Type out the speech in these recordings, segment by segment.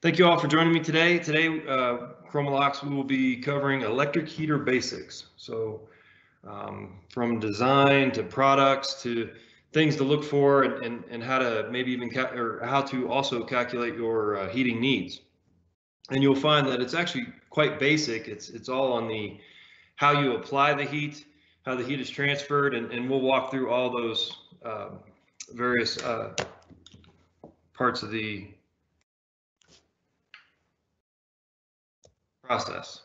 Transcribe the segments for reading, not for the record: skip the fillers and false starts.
Thank you all for joining me today. Today, Chromalox, we will be covering electric heater basics. So from design to products to things to look for and how to maybe even how to also calculate your heating needs. And you'll find that it's actually quite basic. It's all on the how you apply the heat, how the heat is transferred, and we'll walk through all those various parts of the process.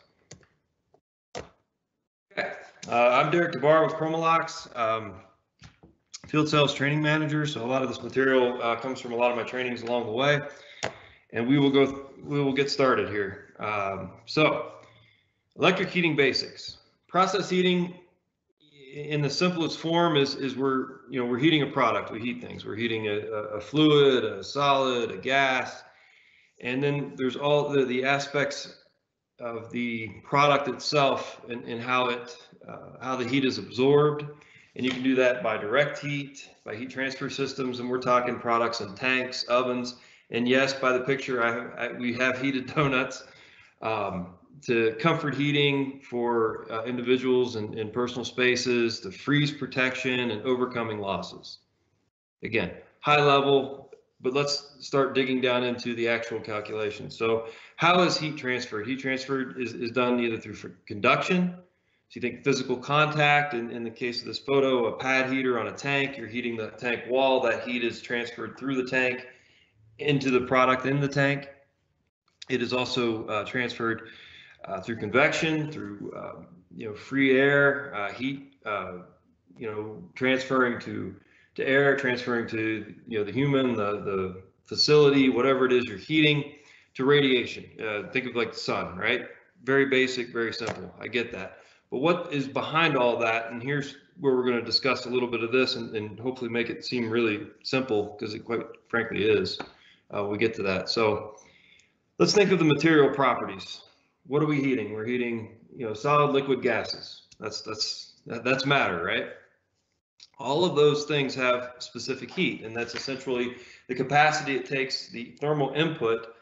Okay. I'm Derek DeBar with Chromalox, field sales training manager. So a lot of this material comes from a lot of my trainings along the way, and we will get started here. So electric heating basics. Process heating in the simplest form is we're heating a product. We heat things. We're heating a fluid, a solid, a gas, and then there's all the aspects of the product itself and how the heat is absorbed. And you can do that by direct heat, by heat transfer systems, and we're talking products in tanks, ovens, and yes, by the picture, we have heated donuts, to comfort heating for individuals in personal spaces, to freeze protection and overcoming losses. Again, high level, but let's start digging down into the actual calculation. So how is heat transferred? Heat transferred is done either through conduction. So you think physical contact, in the case of this photo, a pad heater on a tank, you're heating the tank wall, that heat is transferred through the tank into the product in the tank. It is also transferred through convection, through free air, heat, transferring to air, transferring to the human, the facility, whatever it is you're heating, to radiation. Think of like the sun, right? Very basic, very simple. I get that. But what is behind all that? And here's where we're going to discuss a little bit of this and hopefully make it seem really simple, because it quite frankly is. We get to that. So let's think of the material properties. What are we heating? We're heating, solid, liquid, gases. That's matter, right? All of those things have specific heat, and that's essentially the capacity it takes, the thermal input,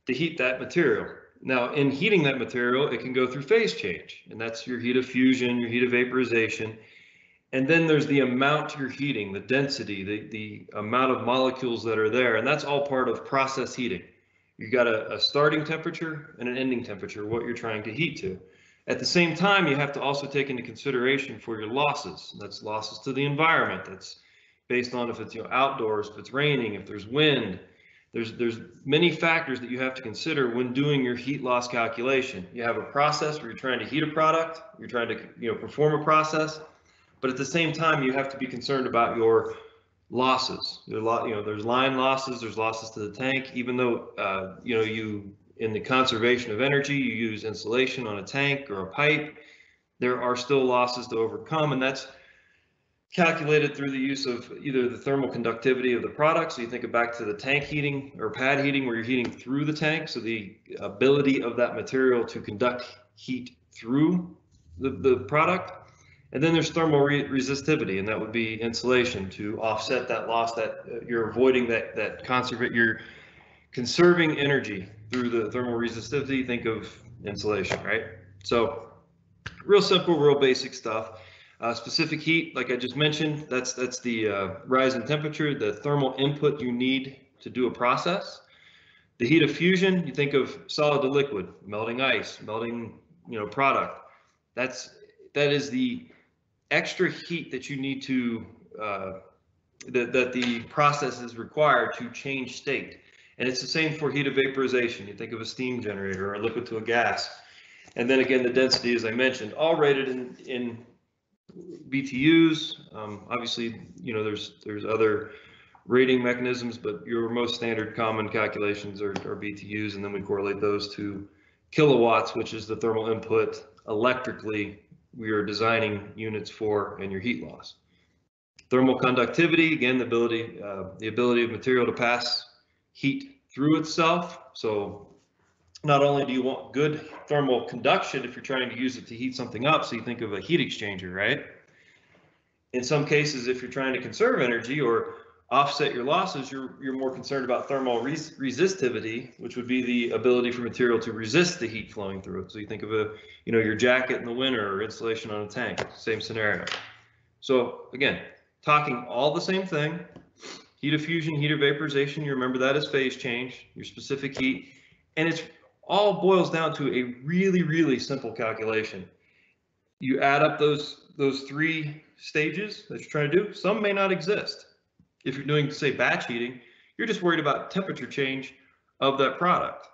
to heat that material. Now, in heating that material, it can go through phase change, and that's your heat of fusion, your heat of vaporization. And then there's the amount you're heating, the density, the amount of molecules that are there, and that's all part of process heating. You've got a starting temperature and an ending temperature, what you're trying to heat to. At the same time, you have to also take into consideration for your losses. That's losses to the environment. That's based on if it's outdoors, if it's raining, if there's wind. There's many factors that you have to consider when doing your heat loss calculation. You have a process where you're trying to heat a product, you're trying to perform a process, but at the same time, you have to be concerned about your losses. There's line losses, there's losses to the tank. Even though you in the conservation of energy, you use insulation on a tank or a pipe, there are still losses to overcome, and that's calculated through the use of either the thermal conductivity of the product. So you think back to the tank heating or pad heating, where you're heating through the tank, so the ability of that material to conduct heat through the product. And then there's thermal resistivity, and that would be insulation to offset that loss that you're avoiding, you're conserving energy through the thermal resistivity. Think of insulation, right? So real simple, real basic stuff. Specific heat, like I just mentioned, that's the rise in temperature, the thermal input you need to do a process. The heat of fusion, you think of solid to liquid, melting ice, melting product. That is the extra heat that you need to that the process is required to change state. And it's the same for heat of vaporization. You think of a steam generator or a liquid to a gas. And then again, the density, as I mentioned, all rated in BTUs. Obviously, there's other rating mechanisms, but your most standard common calculations are BTUs, and then we correlate those to kilowatts, which is the thermal input electrically we are designing units for and your heat loss. Thermal conductivity, again, the ability of material to pass heat through itself. So not only do you want good thermal conduction if you're trying to use it to heat something up, so you think of a heat exchanger, right? In some cases, if you're trying to conserve energy or offset your losses, you're more concerned about thermal resistivity, which would be the ability for material to resist the heat flowing through it. So you think of your jacket in the winter or insulation on a tank, same scenario. So again, talking all the same thing, heat of fusion, heat of vaporization, you remember that as phase change, your specific heat, and it's all boils down to a really, really simple calculation. You add up those three stages that you're trying to do. Some may not exist. If you're doing, say, batch heating, you're just worried about temperature change of that product.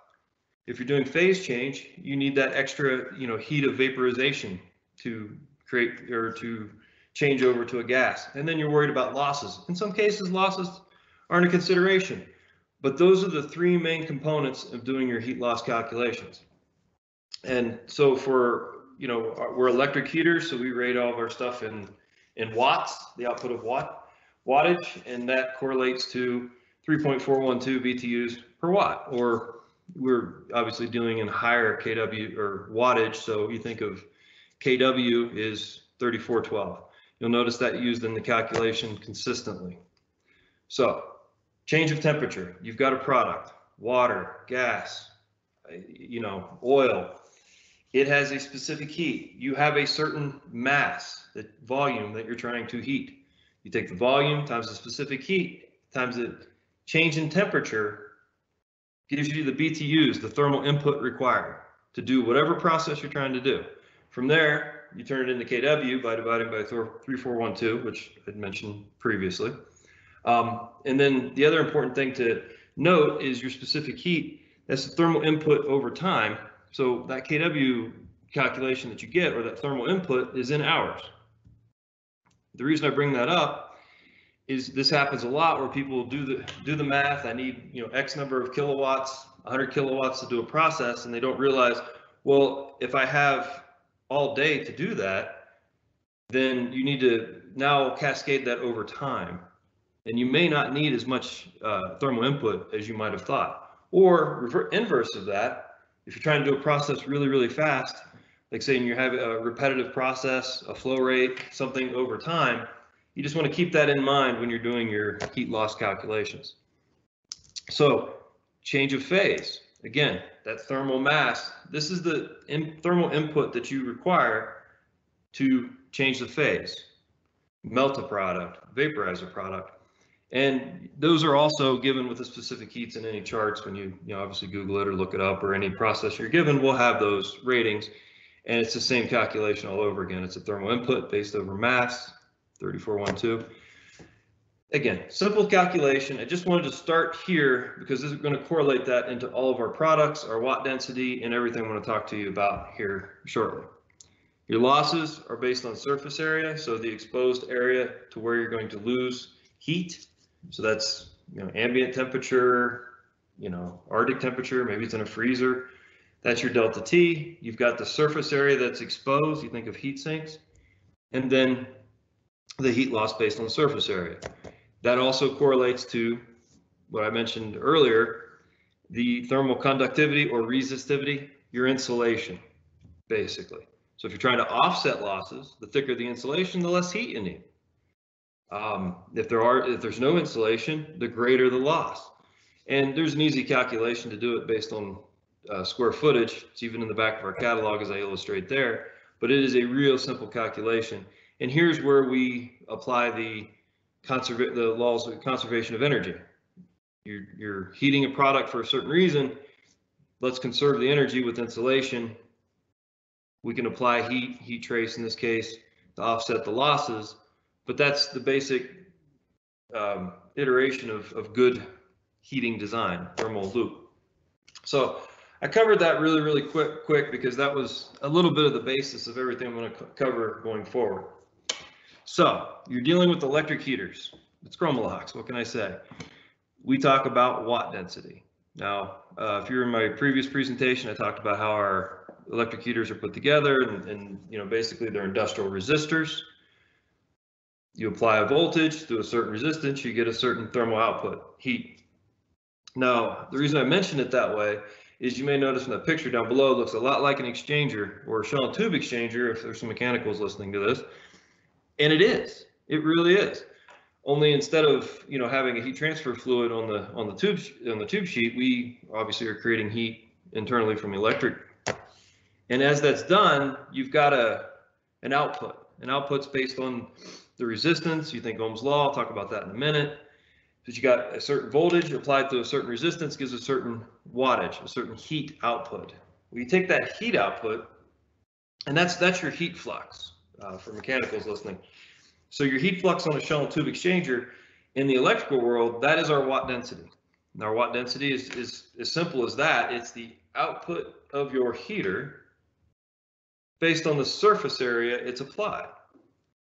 If you're doing phase change, you need that extra, heat of vaporization to create or to change over to a gas. And then you're worried about losses. In some cases, losses aren't a consideration, but those are the three main components of doing your heat loss calculations. And so we're electric heaters, so we rate all of our stuff in watts, the output of wattage, and that correlates to 3.412 BTUs per watt, or we're obviously dealing in higher kW or wattage, so you think of kW is 3412. You'll notice that used in the calculation consistently. So change of temperature, you've got a product, water, gas, oil. It has a specific heat. You have a certain mass, the volume that you're trying to heat. You take the volume times the specific heat times the change in temperature, gives you the BTUs, the thermal input required to do whatever process you're trying to do. From there, you turn it into kW by dividing by 3412, which I'd mentioned previously. And then the other important thing to note is your specific heat. That's the thermal input over time. So that kW calculation that you get, or that thermal input, is in hours. The reason I bring that up is this happens a lot where people do the math. I need X number of kilowatts, 100 kilowatts to do a process, and they don't realize, well, if I have all day to do that, then you need to now cascade that over time, and you may not need as much thermal input as you might have thought. Or inverse of that, if you're trying to do a process really, really fast, like saying you have a repetitive process, a flow rate, something over time, you just want to keep that in mind when you're doing your heat loss calculations. So change of phase, again, that thermal mass, this is the thermal input that you require to change the phase, melt a product, vaporize a product. And those are also given with the specific heats in any charts. When you obviously Google it or look it up, or any process you're given will have those ratings. And it's the same calculation all over again. It's a thermal input based over mass, 3412. Again, simple calculation. I just wanted to start here because this is going to correlate that into all of our products, our watt density, and everything I'm going to talk to you about here shortly. Your losses are based on surface area, so the exposed area to where you're going to lose heat. So that's ambient temperature, Arctic temperature, maybe it's in a freezer. That's your delta T. You've got the surface area that's exposed. You think of heat sinks, and then the heat loss based on the surface area. That also correlates to what I mentioned earlier, the thermal conductivity or resistivity, your insulation, basically. So if you're trying to offset losses, the thicker the insulation, the less heat you need. If there's no insulation, the greater the loss. And there's an easy calculation to do it based on square footage. It's even in the back of our catalog as I illustrate there, but it is a real simple calculation. And here's where we apply the laws of conservation of energy. You're heating a product for a certain reason. Let's conserve the energy with insulation. We can apply heat trace in this case to offset the losses, but that's the basic iteration of good heating design, thermal loop. So I covered that really, really quick because that was a little bit of the basis of everything I'm going to cover going forward. So you're dealing with electric heaters. It's Chromalox. What can I say? We talk about watt density. Now, if you're in my previous presentation, I talked about how our electric heaters are put together, and basically they're industrial resistors. You apply a voltage to a certain resistance, you get a certain thermal output, heat. Now, the reason I mention it that way is you may notice in the picture down below, it looks a lot like an exchanger or a shell and tube exchanger, if there's some mechanicals listening to this. And it is, it really is. Only instead of having a heat transfer fluid on the tube sheet, we obviously are creating heat internally from electric. And as that's done, you've got an output. An output's based on the resistance. You think Ohm's law. I'll talk about that in a minute. But you got a certain voltage applied to a certain resistance gives a certain wattage, a certain heat output. Well, you take that heat output, and that's your heat flux for mechanicals listening. So your heat flux on a shell and tube exchanger in the electrical world, that is our watt density. And our watt density is as simple as that. It's the output of your heater based on the surface area it's applied.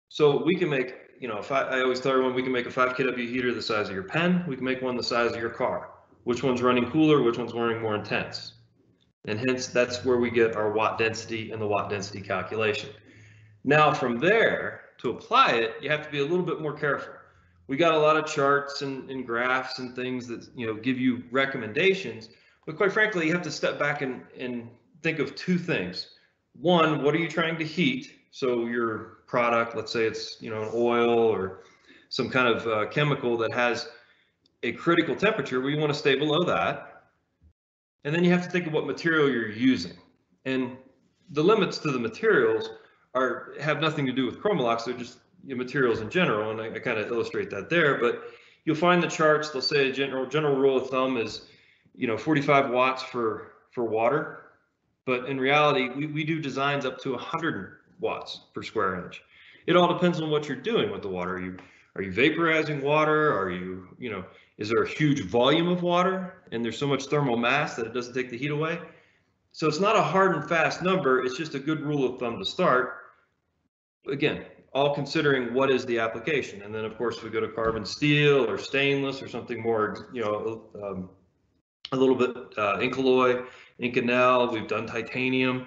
So we can make, I always tell everyone we can make a 5 kW heater the size of your pen. We can make one the size of your car. Which one's running cooler? Which one's running more intense? And hence, that's where we get our watt density and the watt density calculation. Now, from there, to apply it, you have to be a little bit more careful. We got a lot of charts and graphs and things that give you recommendations, but quite frankly, you have to step back and think of two things. One, what are you trying to heat? So your product, let's say it's an oil or some kind of chemical that has a critical temperature, we want to stay below that. And then you have to think of what material you're using. And the limits to the materials have nothing to do with Chromalox, they're just materials in general, and I kind of illustrate that there. But you'll find the charts, they'll say a general rule of thumb is 45 watts for water. But in reality, we do designs up to 100 watts per square inch. It all depends on what you're doing with the water. Are you vaporizing water? Are you, is there a huge volume of water and there's so much thermal mass that it doesn't take the heat away? So it's not a hard and fast number. It's just a good rule of thumb to start. Again, all considering what is the application. And then of course we go to carbon steel or stainless or something more, a little bit Incolloy, Inconel. We've done titanium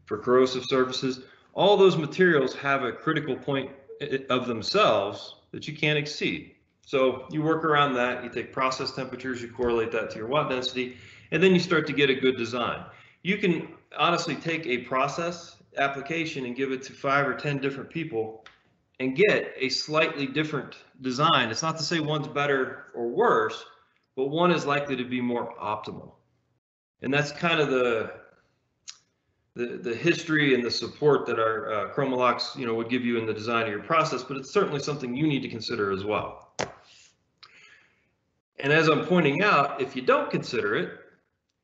for corrosive surfaces. All those materials have a critical point of themselves that you can't exceed. So you work around that, you take process temperatures, you correlate that to your watt density, and then you start to get a good design. You can honestly take a process application and give it to 5 or 10 different people and get a slightly different design. It's not to say one's better or worse, but one is likely to be more optimal. And that's kind of the history and the support that our Chromalox would give you in the design of your process, but it's certainly something you need to consider as well. And as I'm pointing out, if you don't consider it,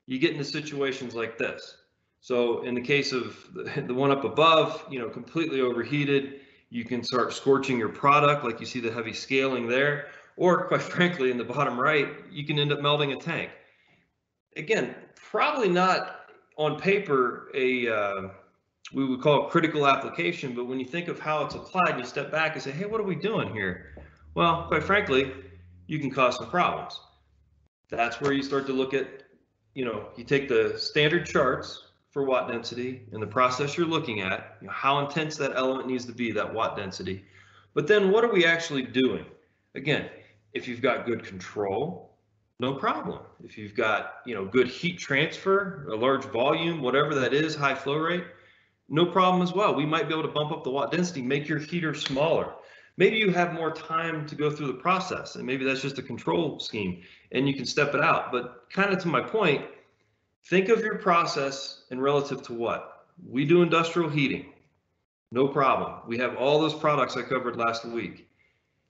you get into situations like this. So in the case of the one up above, completely overheated, you can start scorching your product, like you see the heavy scaling there, or quite frankly, in the bottom right, you can end up melting a tank. Again, probably not on paper we would call it critical application, but when you think of how it's applied, you step back and say, hey, what are we doing here? Well, quite frankly, you can cause some problems. That's where you start to look at, you take the standard charts for watt density and the process you're looking at, how intense that element needs to be, that watt density. But then what are we actually doing? Again, if you've got good control, no problem. If you've got, good heat transfer, a large volume, whatever that is, high flow rate, no problem as well. We might be able to bump up the watt density, make your heater smaller. Maybe you have more time to go through the process, and maybe that's just a control scheme, and you can step it out. But kind of to my point, think of your process in relative to what? We do industrial heating, no problem. We have all those products I covered last week.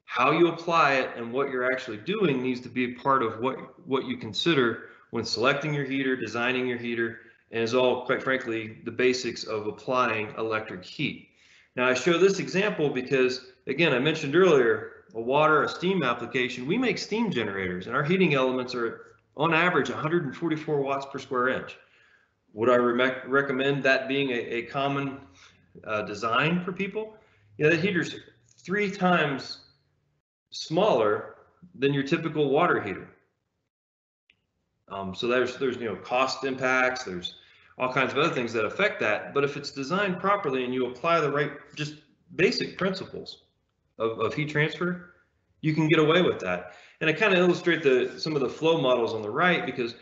How you apply it and what you're actually doing needs to be a part of what you consider when selecting your heater, designing your heater, and is all, quite frankly, the basics of applying electric heat. Now, I show this example because, again, I mentioned earlier, a water, a steam application, we make steam generators, and our heating elements are, on average, 144 watts per square inch. Would I recommend that being a common design for people? Yeah, the heater's 3 times smaller than your typical water heater. So there's cost impacts, there's all kinds of other things that affect that. But if it's designed properly and you apply the right, just basic principles of heat transfer, you can get away with that. And I kind of illustrate some of the flow models on the right because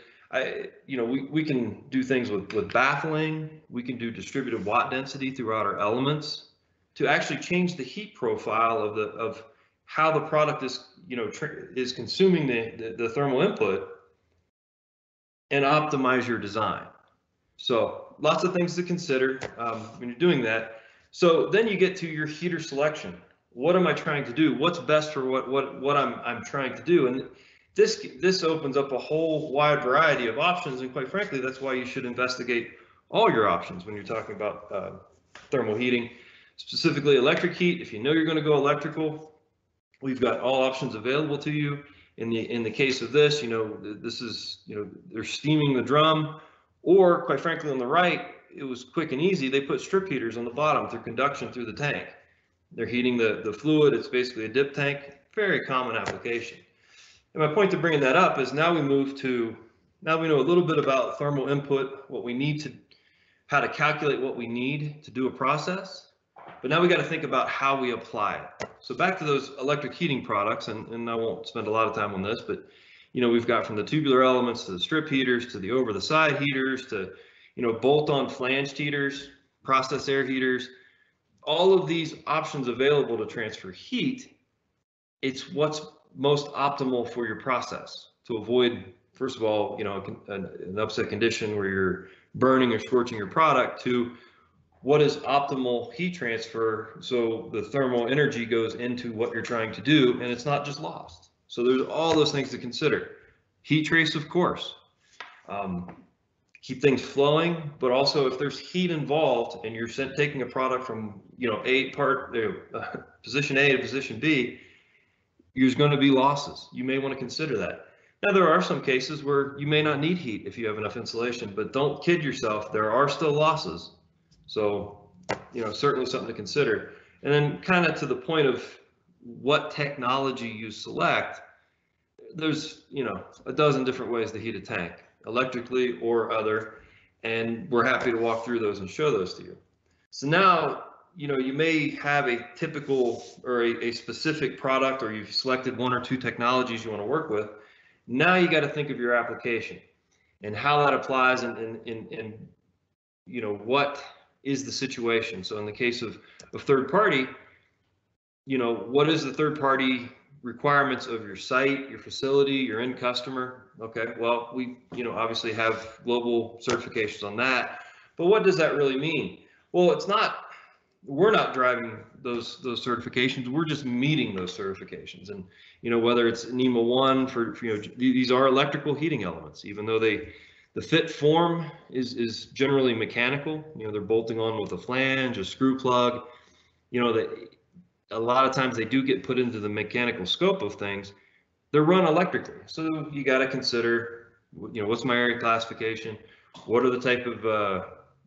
we can do things with baffling. We can do distributed watt density throughout our elements to actually change the heat profile of how the product is, is consuming the thermal input, and optimize your design. So lots of things to consider when you're doing that. So then you get to your heater selection. What am I trying to do? What's best for what I'm trying to do? And this opens up a whole wide variety of options. And quite frankly, that's why you should investigate all your options when you're talking about thermal heating, specifically electric heat. If you know you're going to go electrical, we've got all options available to you. In the case of this, this is, they're steaming the drum, or quite frankly, on the right, it was quick and easy. They put strip heaters on the bottom through conduction through the tank. They're heating the fluid. It's basically a dip tank. Very common application. And my point to bringing that up is now we know a little bit about thermal input, what we need to, how to calculate what we need to do a process. But now we got to think about how we apply it. So back to those electric heating products, and I won't spend a lot of time on this, but we've got from the tubular elements to the strip heaters to the over the side heaters to bolt-on flanged heaters, process air heaters, all of these options available to transfer heat. It's what's most optimal for your process to avoid, first of all, an upset condition where you're burning or scorching your product, to what is optimal heat transfer so the thermal energy goes into what you're trying to do and it's not just lost. So there's all those things to consider. Heat trace, of course. Keep things flowing, but also if there's heat involved and you're taking a product from position A to position B, there's going to be losses. You may want to consider that. Now, there are some cases where you may not need heat if you have enough insulation, but don't kid yourself, there are still losses. So, certainly something to consider. And then kind of to the point of what technology you select, there's, a dozen different ways to heat a tank, electrically or other, and we're happy to walk through those and show those to you. So now, you may have a typical or a specific product, or you've selected one or two technologies you want to work with. Now you got to think of your application and how that applies and what is the situation. So in the case of third party, what is the third party requirements of your site, your facility, your end customer? Okay, well, we obviously have global certifications on that, but what does that really mean? Well, we're not driving those certifications, we're just meeting those certifications. And whether it's NEMA 1 for these are electrical heating elements, even though the fit form is generally mechanical. They're bolting on with a flange, a screw plug. A lot of times they do get put into the mechanical scope of things. They're run electrically, so you got to consider, what's my area classification? What are the type of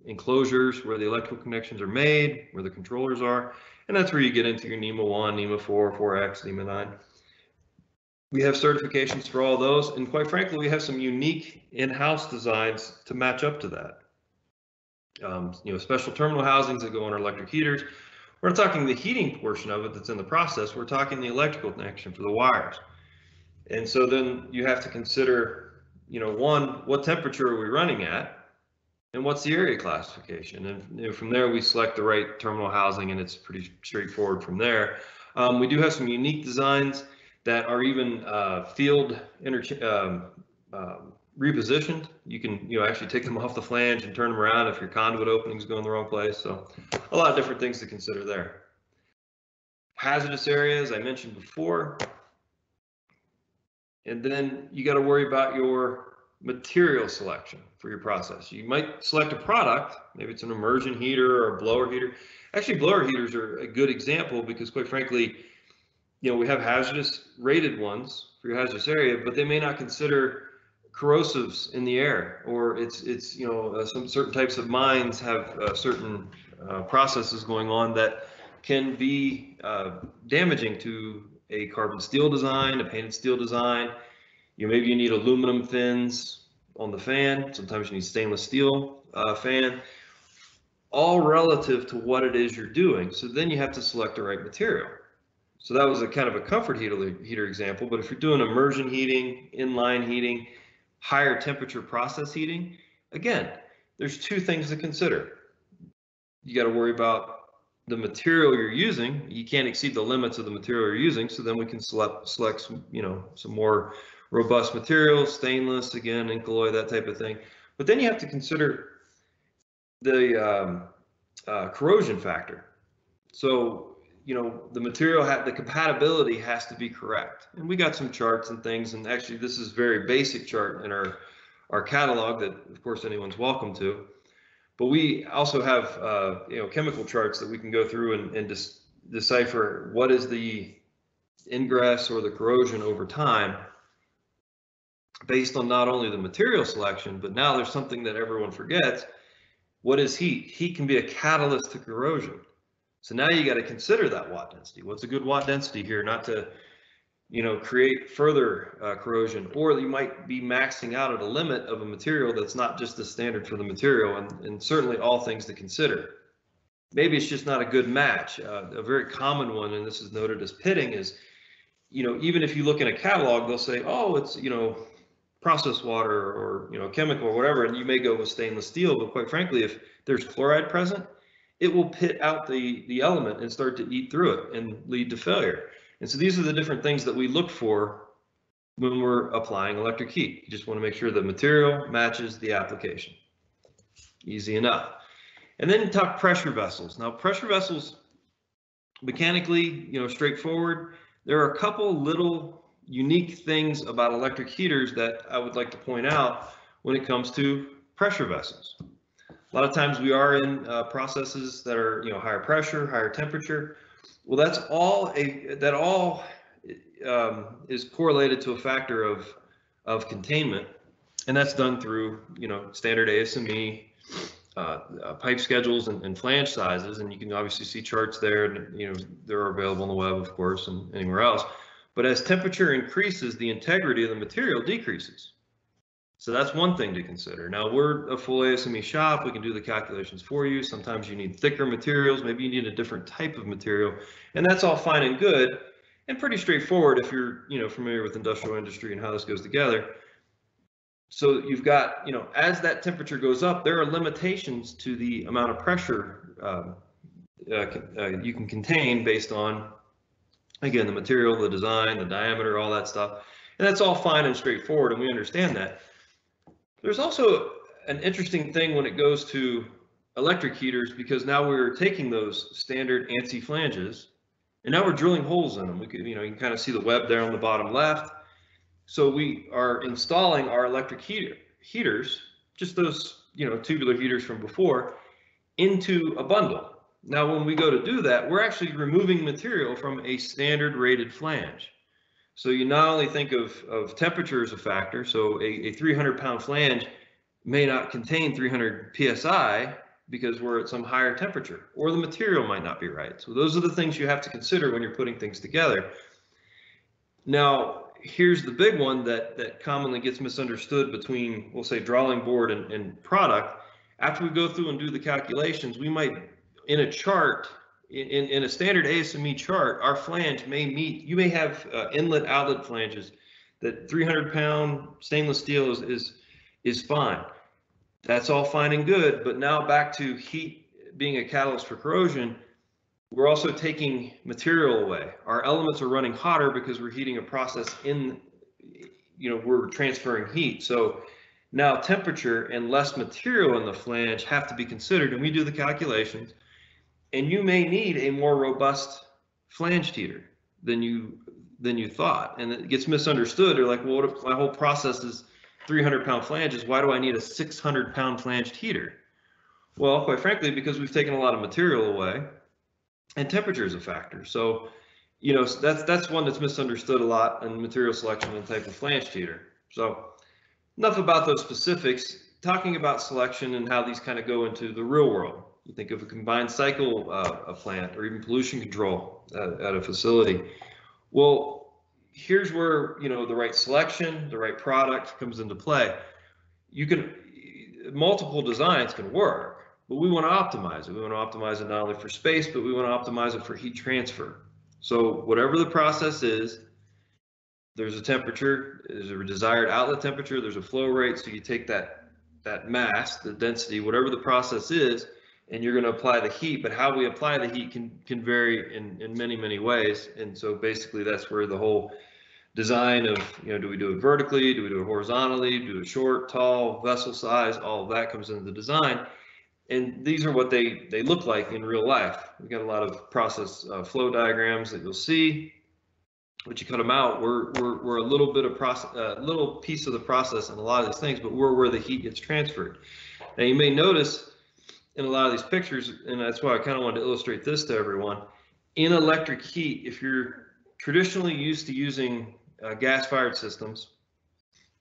enclosures where the electrical connections are made, where the controllers are, and that's where you get into your NEMA 1, NEMA 4, 4X, NEMA 9. We have certifications for all those, and quite frankly, we have some unique in-house designs to match up to that. Special terminal housings that go on our electric heaters. We're not talking the heating portion of it that's in the process. We're talking the electrical connection for the wires. And so then you have to consider, one, what temperature are we running at, and what's the area classification? And from there, we select the right terminal housing, and it's pretty straightforward from there. We do have some unique designs that are even field repositioned. You can actually take them off the flange and turn them around if your conduit openings go in the wrong place. So a lot of different things to consider there. Hazardous areas I mentioned before. And then you got to worry about your material selection for your process. You might select a product, maybe it's an immersion heater or a blower heater. Actually, blower heaters are a good example because quite frankly, we have hazardous rated ones for your hazardous area, but they may not consider corrosives in the air, or it's some certain types of mines have certain processes going on that can be damaging to a carbon steel design, a painted steel design. Maybe you need aluminum fins on the fan. Sometimes you need stainless steel fan, all relative to what it is you're doing. So then you have to select the right material. So that was a kind of a comfort heater example, but if you're doing immersion heating, inline heating, higher temperature process heating, again, there's two things to consider. You got to worry about the material you're using. You can't exceed the limits of the material you're using. So then we can select some, some more robust materials, stainless, again, alloy, that type of thing. But then you have to consider the corrosion factor. So, the material, the compatibility has to be correct. And we got some charts and things, and actually this is a very basic chart in our catalog that, of course, anyone's welcome to. But we also have, chemical charts that we can go through and decipher what is the ingress or the corrosion over time based on not only the material selection, but now there's something that everyone forgets. What is heat? Heat can be a catalyst to corrosion. So now you got to consider that watt density. What's a good watt density here? Not to, create further corrosion, or you might be maxing out at a limit of a material that's not just the standard for the material, and certainly all things to consider. Maybe it's just not a good match. A very common one, and this is noted as pitting, is, even if you look in a catalog, they'll say, oh, it's, processed water or, chemical or whatever, and you may go with stainless steel, but quite frankly, if there's chloride present, it will pit out the element and start to eat through it and lead to failure. And so these are the different things that we look for when we're applying electric heat. You just want to make sure the material matches the application. Easy enough. And then talk pressure vessels. Now, pressure vessels, mechanically, straightforward. There are a couple little unique things about electric heaters that I would like to point out when it comes to pressure vessels. A lot of times we are in processes that are, higher pressure, higher temperature. Well, that's all is correlated to a factor of containment, and that's done through, standard ASME pipe schedules and flange sizes, and you can obviously see charts there, and they're available on the web, of course, and anywhere else. But as temperature increases, the integrity of the material decreases. So that's one thing to consider. Now, we're a full ASME shop. We can do the calculations for you. Sometimes you need thicker materials. Maybe you need a different type of material. And that's all fine and good and pretty straightforward if you're familiar with industrial industry and how this goes together. So you've got, as that temperature goes up, there are limitations to the amount of pressure you can contain based on, again, the material, the design, the diameter, all that stuff. And that's all fine and straightforward, and we understand that. There's also an interesting thing when it goes to electric heaters, because now we're taking those standard ANSI flanges and now we're drilling holes in them. We could, you can kind of see the web there on the bottom left. So we are installing our electric heaters, just those, tubular heaters from before, into a bundle. Now, when we go to do that, we're actually removing material from a standard rated flange. So you not only think of temperature as a factor, so a 300-pound flange may not contain 300 PSI because we're at some higher temperature, or the material might not be right. So those are the things you have to consider when you're putting things together. Now, here's the big one that commonly gets misunderstood between, we'll say, drawing board and product. After we go through and do the calculations, we might, in a chart, in a standard ASME chart, our flange may meet, you may have inlet outlet flanges that 300-pound stainless steel is fine. That's all fine and good, but now back to heat being a catalyst for corrosion, we're also taking material away. Our elements are running hotter because we're heating a process we're transferring heat. So now temperature and less material in the flange have to be considered, and we do the calculations. And you may need a more robust flange heater than you thought, and it gets misunderstood. They're like, well, what if my whole process is 300-pound flanges? Why do I need a 600-pound flanged heater? Well, quite frankly, because we've taken a lot of material away, and temperature is a factor. So, that's one that's misunderstood a lot in material selection and type of flanged heater. So, enough about those specifics. Talking about selection and how these kind of go into the real world. You think of a combined cycle plant, or even pollution control at a facility. Well, here's where the right selection, the right product comes into play. Multiple designs can work, but we want to optimize it. We want to optimize it not only for space, but we want to optimize it for heat transfer. So whatever the process is, there's a temperature, there's a desired outlet temperature, there's a flow rate. So you take that mass, the density, whatever the process is, and you're going to apply the heat, but how we apply the heat can vary in many ways. And so basically that's where the whole design of, do we do it vertically, do we do it horizontally, do it short, tall, vessel size, all of that comes into the design. And these are what they look like in real life. We've got a lot of process flow diagrams that you'll see. But you cut them out, we're a little bit of process, little piece of the process in a lot of these things, but we're where the heat gets transferred. Now you may notice in a lot of these pictures, and that's why I kind of wanted to illustrate this to everyone. In electric heat, if you're traditionally used to using gas-fired systems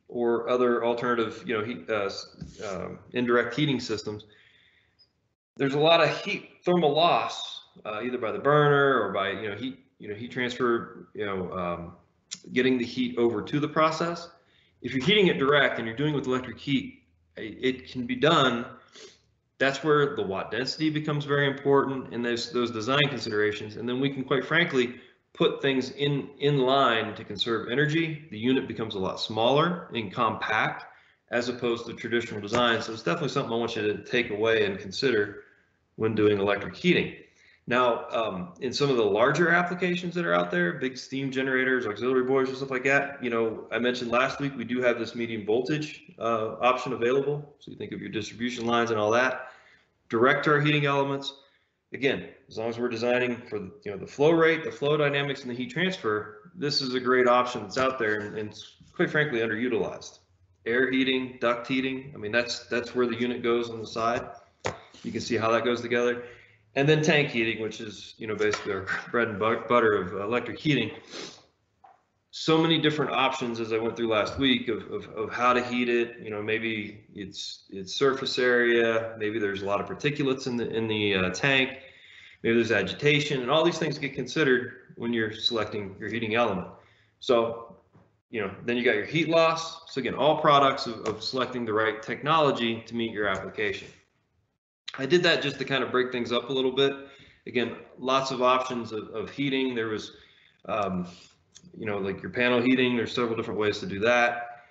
or other alternative, heat, indirect heating systems, there's a lot of heat thermal loss, either by the burner or by heat transfer, getting the heat over to the process. If you're heating it direct and you're doing it with electric heat, it can be done. That's where the watt density becomes very important, and there's those design considerations. And then we can, quite frankly, put things in line to conserve energy. The unit becomes a lot smaller and compact as opposed to traditional design. So it's definitely something I want you to take away and consider when doing electric heating. Now, in some of the larger applications that are out there, big steam generators, auxiliary boilers, and stuff like that, I mentioned last week, we do have this medium voltage option available. So you think of your distribution lines and all that, direct to our heating elements. Again, as long as we're designing for the flow rate, the flow dynamics, and the heat transfer, this is a great option that's out there, and it's quite frankly underutilized. Air heating, duct heating, I mean, that's where the unit goes on the side. You can see how that goes together. And then tank heating, which is, basically our bread and butter of electric heating. So many different options as I went through last week of how to heat it. Maybe it's surface area, maybe there's a lot of particulates in the tank, maybe there's agitation, and all these things get considered when you're selecting your heating element. So, then you got your heat loss. So again, all products of selecting the right technology to meet your application. I did that just to kind of break things up a little bit. Again, lots of options of heating. There was, like your panel heating. There's several different ways to do that.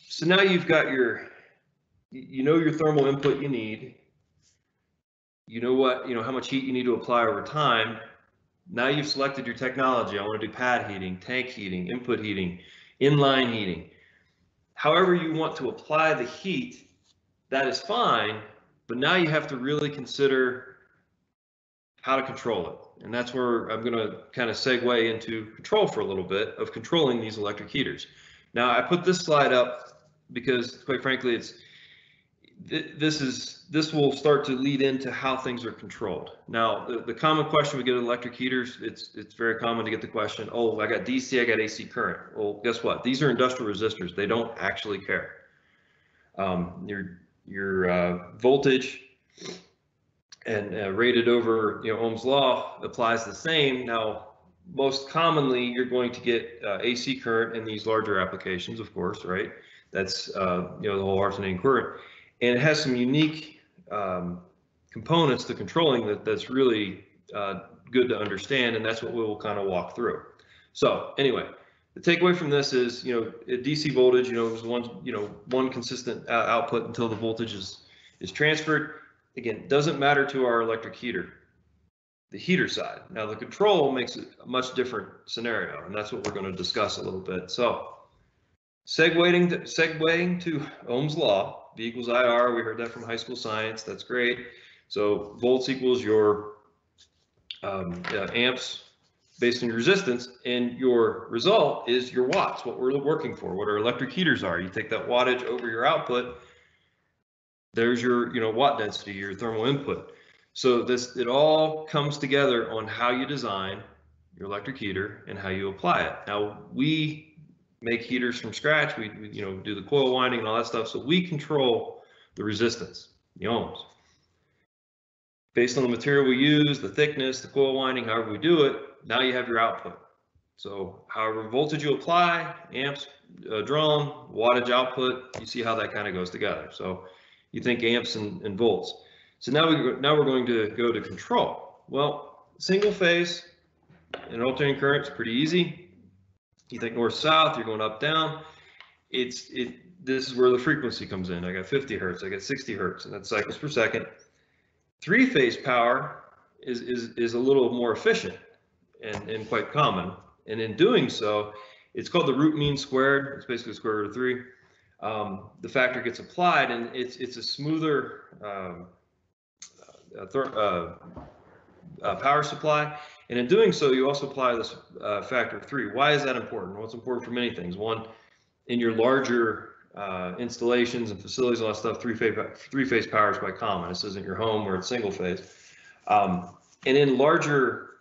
So now you've got your thermal input you need. How much heat you need to apply over time. Now you've selected your technology. I want to do pad heating, tank heating, input heating, inline heating. However you want to apply the heat, that is fine. But now you have to really consider how to control it. And that's where I'm going to kind of segue into control for a little bit of controlling these electric heaters. Now, I put this slide up because, quite frankly, this will start to lead into how things are controlled. Now, the common question we get with electric heaters, it's very common to get the question, oh, I got DC, I got AC current. Well, guess what? These are industrial resistors. They don't actually care. Your voltage and rated over Ohm's law applies the same. Now, most commonly you're going to get AC current in these larger applications, of course, right? That's the whole alternating current, and it has some unique components to controlling that's really good to understand, and that's what we will kind of walk through. So anyway, the takeaway from this is, at DC voltage, is one consistent output until the voltage is transferred. Again, it doesn't matter to our electric heater, the heater side. Now the control makes it a much different scenario, and that's what we're going to discuss a little bit. So segueing to Ohm's law, V equals IR, we heard that from high school science, that's great. So volts equals your amps based on your resistance, and your result is your watts, what we're working for, what our electric heaters are. You take that wattage over your output, there's your watt density, your thermal input. So it all comes together on how you design your electric heater and how you apply it. Now, we make heaters from scratch, we do the coil winding and all that stuff, so we control the resistance, the ohms. Based on the material we use, the thickness, the coil winding, however we do it, now you have your output. So however voltage you apply, amps drawn, wattage output, you see how that kind of goes together. So you think amps and volts. So now we're going to go to control. Well, single phase and alternating current is pretty easy. You think north south, you're going up down. This is where the frequency comes in. I got 50 hertz, I got 60 hertz, and that's cycles per second. Three-phase power is a little more efficient and quite common. And in doing so, it's called the root mean squared. It's basically the square root of 3. The factor gets applied, and it's a smoother power supply. And in doing so, you also apply this factor of 3. Why is that important? Well, it's important for many things. One, in your larger installations and facilities and all that stuff, three-phase power is quite common. This isn't your home where it's single phase. And in larger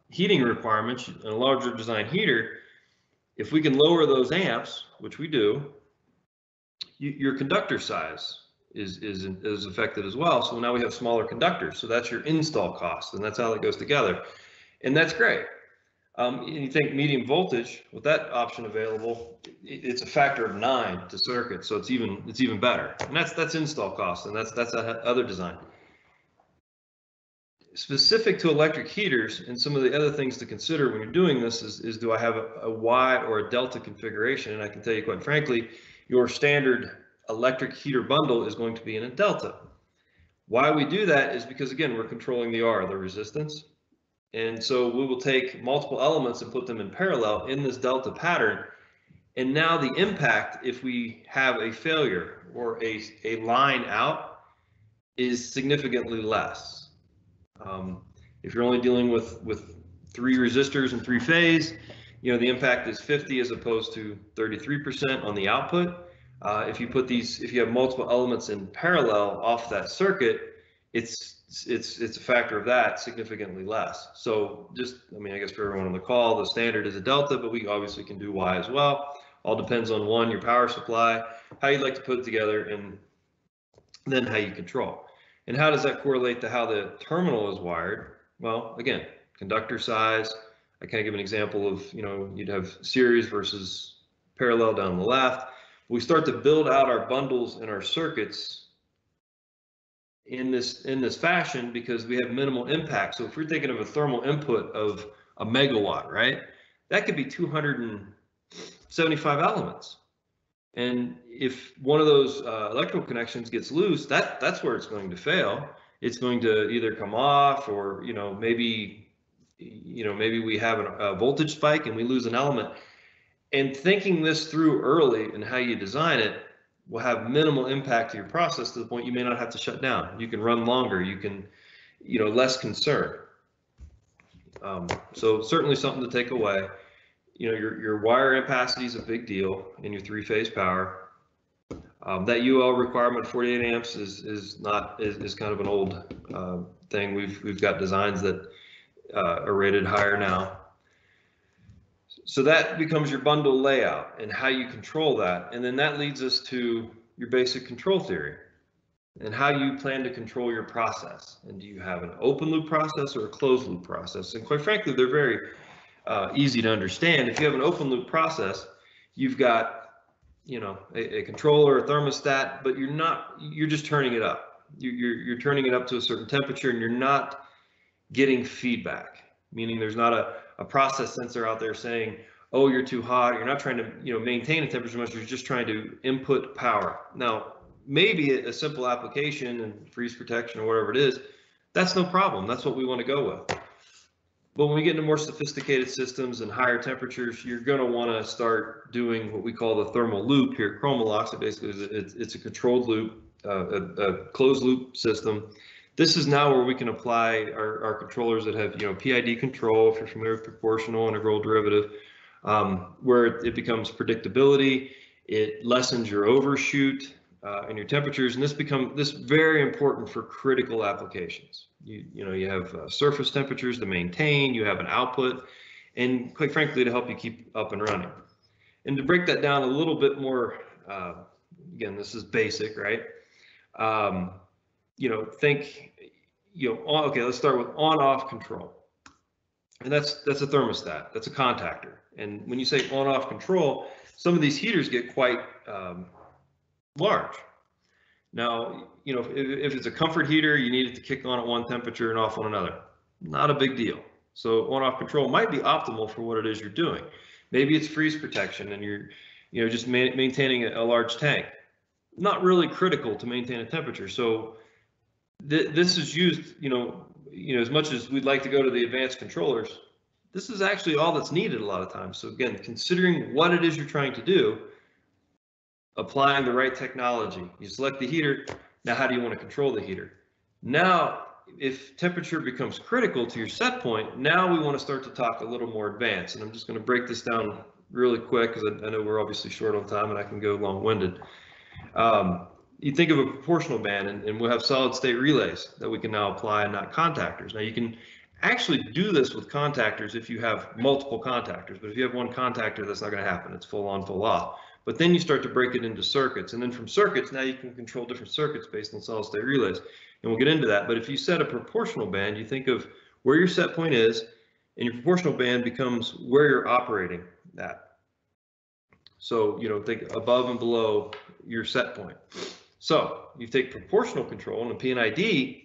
heating requirements, in a larger design heater, if we can lower those amps, which we do, your conductor size is affected as well. So now we have smaller conductors. So that's your install cost, and that's how it goes together. And that's great. And you think medium voltage, with that option available, it's a factor of 9 to circuit, so it's even better. And that's install cost, and that's other design. Specific to electric heaters, and some of the other things to consider when you're doing this is do I have a Y or a delta configuration? And I can tell you quite frankly, your standard electric heater bundle is going to be in a delta. Why we do that is because, again, we're controlling the R, the resistance. And so we will take multiple elements and put them in parallel in this delta pattern. And now the impact, if we have a failure or a line out, is significantly less. If you're only dealing with 3 resistors and 3 phase, you know, the impact is 50 as opposed to 33% on the output. If you have multiple elements in parallel off that circuit, it's a factor of that significantly less. So just, I mean, I guess for everyone on the call, the standard is a delta, but we obviously can do Y as well. All depends on, one, your power supply, how you'd like to put it together, and then how you control. And how does that correlate to how the terminal is wired? Well, again, conductor size. I kind of give an example of, you know, you'd have series versus parallel down the left. We start to build out our bundles and our circuits in this fashion because we have minimal impact. So if we're thinking of a thermal input of a megawatt, right? That could be 275 elements. And if one of those electrical connections gets loose, that's where it's going to fail. It's going to either come off, or maybe we have a voltage spike and we lose an element. And thinking this through early and how you design it will have minimal impact to your process, to the point you may not have to shut down. You can run longer. You can, less concern. So certainly something to take away. Your wire opacity is a big deal in your 3-phase power. That UL requirement, 48 amps, is kind of an old thing. We've got designs that are rated higher now. So that becomes your bundle layout and how you control that. And then that leads us to your basic control theory and how you plan to control your process. And do you have an open loop process or a closed loop process? And quite frankly, they're very easy to understand. If you have an open loop process, you've got, a controller, a thermostat, but you're just turning it up. You're turning it up to a certain temperature, and you're not getting feedback, meaning there's not a process sensor out there saying, oh, you're too hot. You're not trying to, maintain a temperature much. You're just trying to input power. Now, maybe a simple application and freeze protection or whatever it is, that's no problem. That's what we want to go with. But when we get into more sophisticated systems and higher temperatures, you're going to want to start doing what we call the thermal loop here at Chromalox. It basically it's a controlled loop, a closed loop system. This is now where we can apply our controllers that have, PID control, if you're familiar with proportional integral derivative, where it becomes predictability. It lessens your overshoot and your temperatures, and this very important for critical applications. You have surface temperatures to maintain, you have an output, and quite frankly, to help you keep up and running. And to break that down a little bit more, again, this is basic, right? Okay, let's start with on-off control. And that's a thermostat, that's a contactor. And when you say on-off control, some of these heaters get quite large. Now, if it's a comfort heater, you need it to kick on at one temperature and off on another. Not a big deal. So on-off control might be optimal for what it is you're doing. Maybe it's freeze protection and you're just maintaining a large tank. Not really critical to maintain a temperature. So This is used, as much as we'd like to go to the advanced controllers, this is actually all that's needed a lot of times. So again, considering what it is you're trying to do, applying the right technology. You select the heater. Now, how do you want to control the heater? Now, if temperature becomes critical to your set point, now we want to start to talk a little more advanced. And I'm just going to break this down really quick because I know we're obviously short on time and I can go long-winded. You think of a proportional band, and we'll have solid state relays that we can now apply and not contactors. Now, you can actually do this with contactors if you have multiple contactors, but if you have one contactor, that's not going to happen. It's full on, full off. But then you start to break it into circuits, and then from circuits, now you can control different circuits based on solid state relays, and we'll get into that. But if you set a proportional band, you think of where your set point is, and your proportional band becomes where you're operating at. So, think above and below your set point. So you take proportional control and a PNID,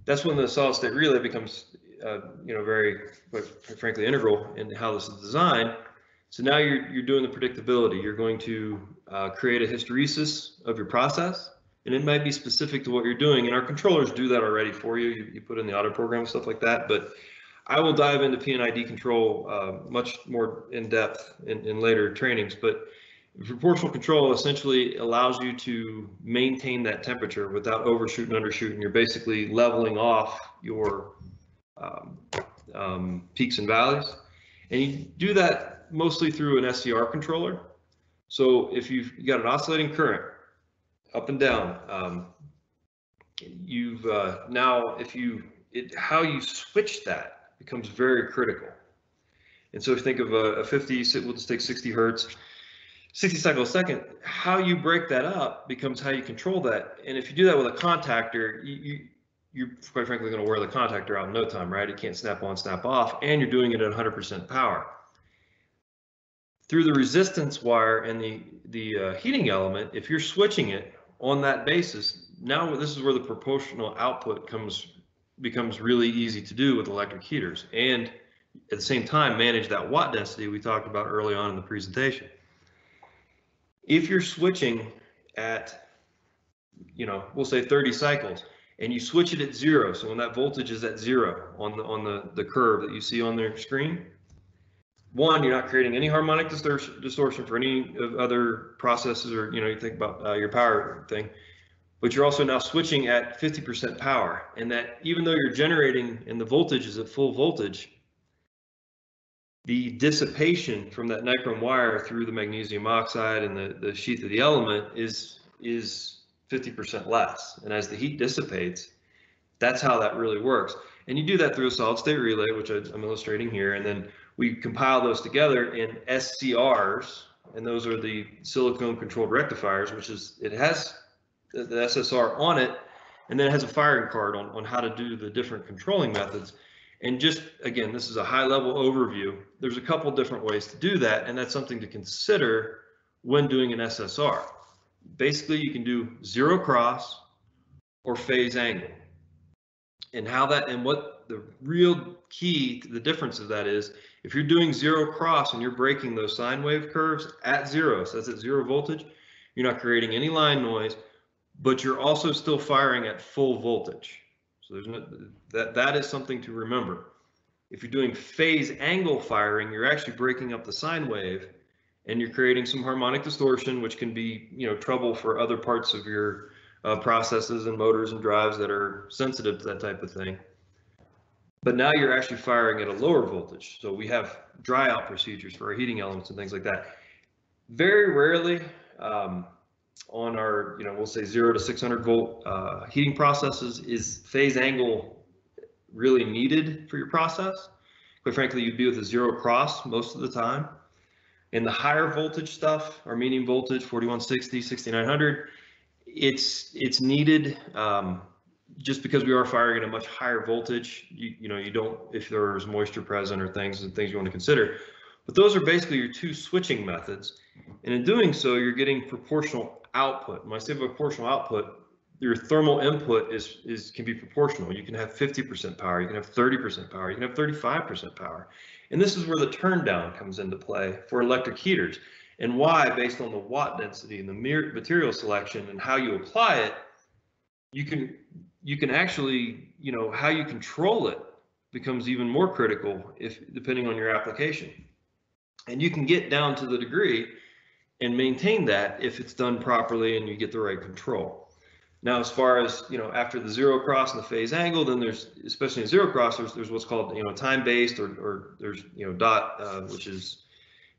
that's when the solid state relay becomes, very, quite frankly, integral in how this is designed. So now you're doing the predictability. You're going to create a hysteresis of your process, and it might be specific to what you're doing. And our controllers do that already for you. You put in the auto program, stuff like that. But I will dive into PNID control much more in depth in later trainings. But proportional control essentially allows you to maintain that temperature without overshooting, undershooting. You're basically leveling off your peaks and valleys. And you do that mostly through an SCR controller. So if you've got an oscillating current up and down, now how you switch that becomes very critical. And so if you think of a 50, we'll just take 60 hertz, 60 cycles a second, how you break that up becomes how you control that. And if you do that with a contactor, you're quite frankly going to wear the contactor out in no time, right? It can't snap on, snap off, and you're doing it at 100% power. Through the resistance wire and the heating element, if you're switching it on that basis, now this is where the proportional output becomes really easy to do with electric heaters, and at the same time manage that watt density we talked about early on in the presentation. If you're switching at, we'll say 30 cycles, and you switch it at 0, so when that voltage is at 0 on the curve that you see on their screen, one, you're not creating any harmonic distortion for any of other processes, or you think about your power thing, but you're also now switching at 50% power, and that even though you're generating and the voltage is at full voltage, the dissipation from that nichrome wire through the magnesium oxide and the sheath of the element is 50% less. And as the heat dissipates, that's how that really works. And you do that through a solid state relay, which I'm illustrating here. And then we compile those together in SCRs, and those are the silicone controlled rectifiers, it has the SSR on it, and then it has a firing card on how to do the different controlling methods. And just, again, this is a high level overview. There's a couple different ways to do that, and that's something to consider when doing an SSR. Basically, you can do zero cross or phase angle. And what the real key to the difference of that is, if you're doing zero cross and you're breaking those sine wave curves at 0, so that's at 0 voltage, you're not creating any line noise, but you're also still firing at full voltage. So that is something to remember. If you're doing phase angle firing, you're actually breaking up the sine wave, and you're creating some harmonic distortion, which can be trouble for other parts of your processes and motors and drives that are sensitive to that type of thing. But now you're actually firing at a lower voltage. So we have dry out procedures for our heating elements and things like that. Very rarely on our, we'll say 0 to 600 volt heating processes is phase angle really needed for your process. Quite frankly, you'd be with a zero cross most of the time. In the higher voltage stuff, our medium voltage, 4160, 6900, it's needed just because we are firing at a much higher voltage. You don't, if there's moisture present or things you want to consider. But those are basically your two switching methods. And in doing so, you're getting proportional output. When I say proportional output, your thermal input can be proportional. You can have 50% power, you can have 30% power, you can have 35% power. And this is where the turn down comes into play for electric heaters, and why, based on the watt density and the material selection and how you apply it, you can you can actually, how you control it becomes even more critical depending on your application. And you can get down to the degree and maintain that if it's done properly and you get the right control. Now, as far as, after the zero cross and the phase angle, then there's, especially in zero cross, there's what's called, time-based, or there's, dot, which is,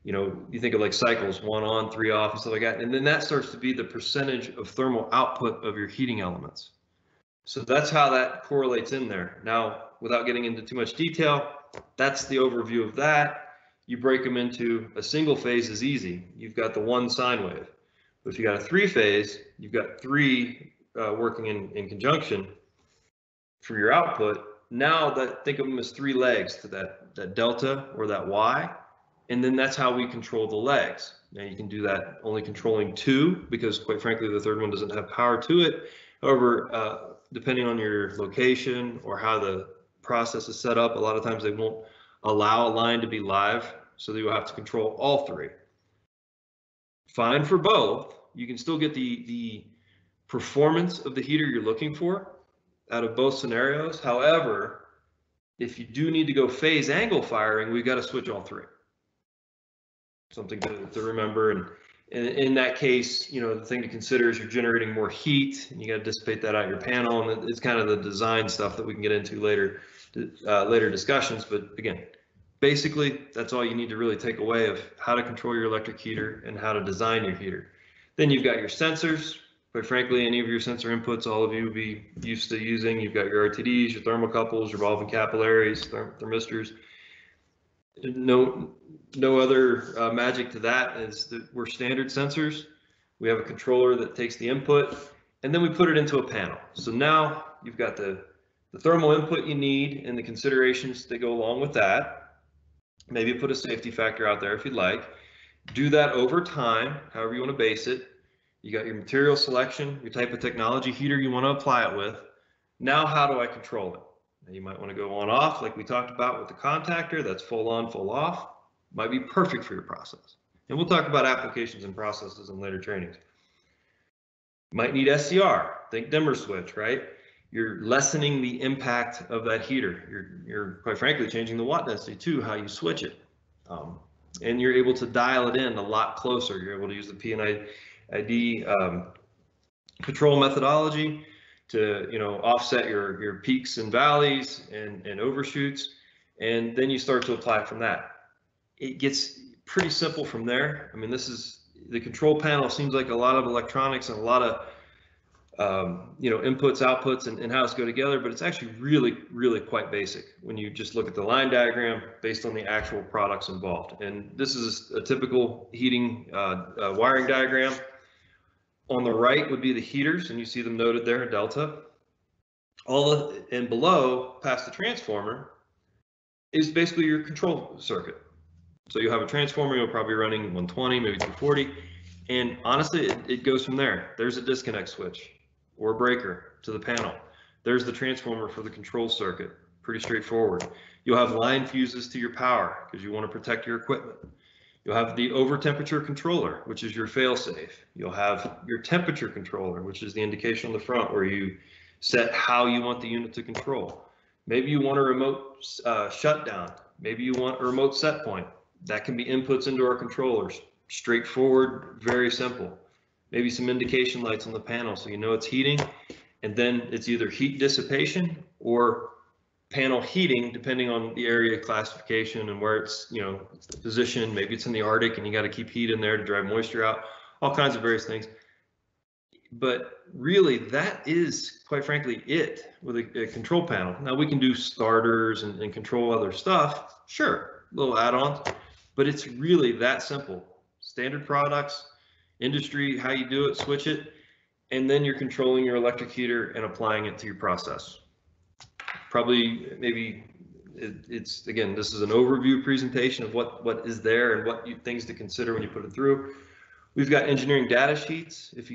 you think of like cycles, 1 on, 3 off, and stuff like that. And then that starts to be the percentage of thermal output of your heating elements. So that's how that correlates in there. Now, without getting into too much detail, that's the overview of that. You break them into a single phase is easy. You've got the 1 sine wave. But if you got a 3-phase, you've got 3 working in conjunction for your output. Now think of them as 3 legs to that delta or that Y. And then that's how we control the legs. Now you can do that only controlling 2, because quite frankly, the third one doesn't have power to it. However, depending on your location or how the process is set up, a lot of times they won't allow a line to be live, so you'll have to control all 3. Fine for both. You can still get the performance of the heater you're looking for out of both scenarios. However, if you do need to go phase angle firing, we've got to switch all 3. Something to remember. And in that case, the thing to consider is you're generating more heat, and you got to dissipate that out of your panel. And it's kind of the design stuff that we can get into later discussions. But again, basically, that's all you need to really take away of how to control your electric heater and how to design your heater. Then you've got your sensors. Quite frankly, any of your sensor inputs, all of you will be used to using. You've got your RTDs, your thermocouples, your revolving capillaries, thermistors. No other magic to that is that we're standard sensors. We have a controller that takes the input, and then we put it into a panel. So now you've got the thermal input you need and the considerations that go along with that. Maybe put a safety factor out there if you'd like. Do that over time, however you want to base it. You got your material selection, your type of technology heater you want to apply it with. Now, how do I control it? Now, you might want to go on off, like we talked about with the contactor. That's full on, full off. Might be perfect for your process. And we'll talk about applications and processes in later trainings. Might need SCR, think dimmer switch, right? You're lessening the impact of that heater. You're quite frankly changing the watt density too, how you switch it. And you're able to dial it in a lot closer. You're able to use the P&ID control methodology to offset your peaks and valleys and overshoots, and then you start to apply from that. It gets pretty simple from there. I mean, this is the control panel. Seems like a lot of electronics and a lot of inputs, outputs, and how it's go together, but it's actually really quite basic when you just look at the line diagram based on the actual products involved. And this is a typical heating wiring diagram. On the right would be the heaters, and you see them noted there, delta. And below, past the transformer, is basically your control circuit. So you have a transformer, you'll probably be running 120, maybe 240, and honestly, it goes from there. There's a disconnect switch or a breaker to the panel. There's the transformer for the control circuit. Pretty straightforward. You'll have line fuses to your power because you want to protect your equipment. You'll have the over temperature controller, which is your fail-safe. You'll have your temperature controller, which is the indication on the front where you set how you want the unit to control. Maybe you want a remote shutdown. Maybe you want a remote set point. That can be inputs into our controllers. Straightforward, very simple. Maybe some indication lights on the panel so you know it's heating, and then it's either heat dissipation or panel heating, depending on the area classification and where it's positioned. Maybe it's in the Arctic and you got to keep heat in there to drive moisture out, all kinds of various things. But really, that is quite frankly it with a control panel. Now we can do starters and control other stuff, sure, little add-ons, but it's really that simple. Standard products, industry, how you do it, switch it, and then you're controlling your electric heater and applying it to your process. Probably, maybe it's again, this is an overview presentation of what is there and what things to consider when you put it through. We've got engineering data sheets. If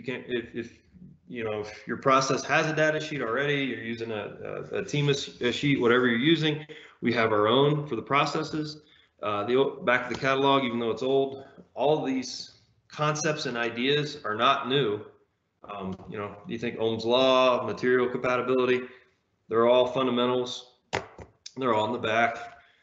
your process has a data sheet already, you're using a TEMA sheet, whatever you're using, we have our own for the processes. The back of the catalog, even though it's old, all of these concepts and ideas are not new. You know, you think Ohm's law, material compatibility, they're all fundamentals. They're all in the back.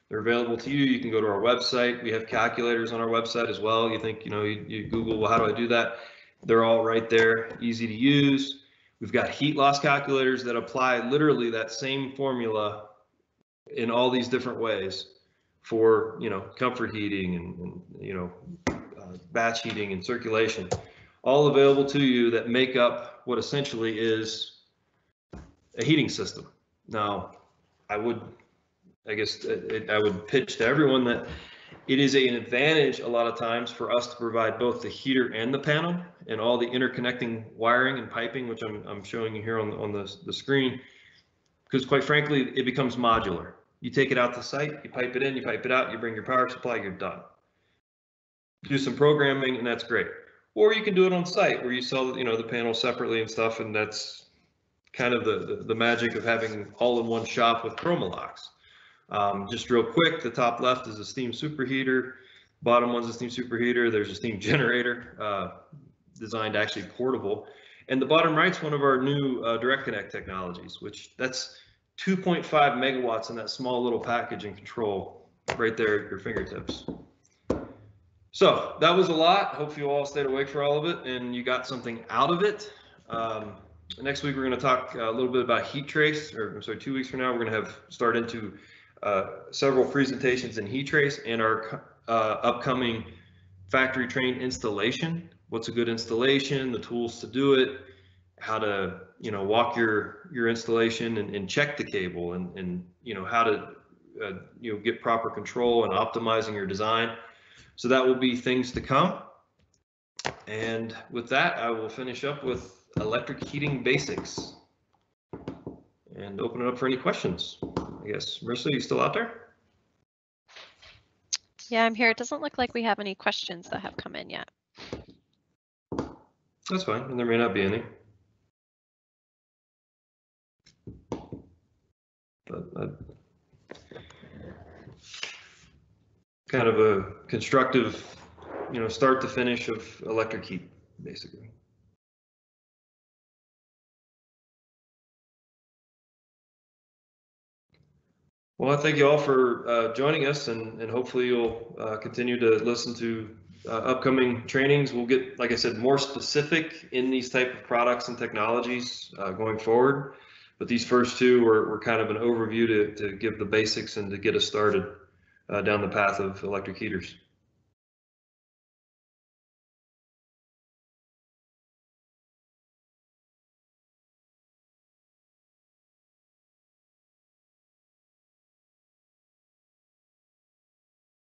They're available to you. You can go to our website. We have calculators on our website as well. You think, you know, you Google, well, how do I do that? They're all right there, easy to use. We've got heat loss calculators that apply literally that same formula in all these different ways for, you know, comfort heating and you know, batch heating and circulation, all available to you that make up what essentially is a heating system. Now, I would pitch to everyone that it is an advantage a lot of times for us to provide both the heater and the panel and all the interconnecting wiring and piping, which I'm showing you here on the screen, because quite frankly, it becomes modular. You take it out to site, you pipe it in, you pipe it out, you bring your power supply, you're done. Do some programming and that's great. Or you can do it on site where you sell, you know, the panel separately and stuff, and that's kind of the magic of having all in one shop with Chromalox. Just real quick, the top left is a steam superheater, bottom one's a steam superheater, there's a steam generator, designed actually portable, and the bottom right's one of our new direct connect technologies, which that's 2.5 megawatts in that small little package and control right there at your fingertips. So that was a lot. Hope you all stayed awake for all of it and you got something out of it. Next week, we're going to talk a little bit about heat trace, or I'm sorry, 2 weeks from now, we're going to start into several presentations in heat trace and our upcoming factory trained installation. What's a good installation, the tools to do it, how to, you know, walk your installation and check the cable and you know, how to, you know, get proper control and optimizing your design. So that will be things to come. And with that, I will finish up with electric heating basics and open it up for any questions. I guess, Marissa, you still out there? Yeah, I'm here. It doesn't look like we have any questions that have come in yet. That's fine, and there may not be any. But kind of a constructive, you know, start to finish of electric heat, basically. Well, I thank you all for joining us, and hopefully you'll continue to listen to upcoming trainings. We'll get, like I said, more specific in these type of products and technologies going forward. But these first two were kind of an overview to give the basics and to get us started down the path of electric heaters.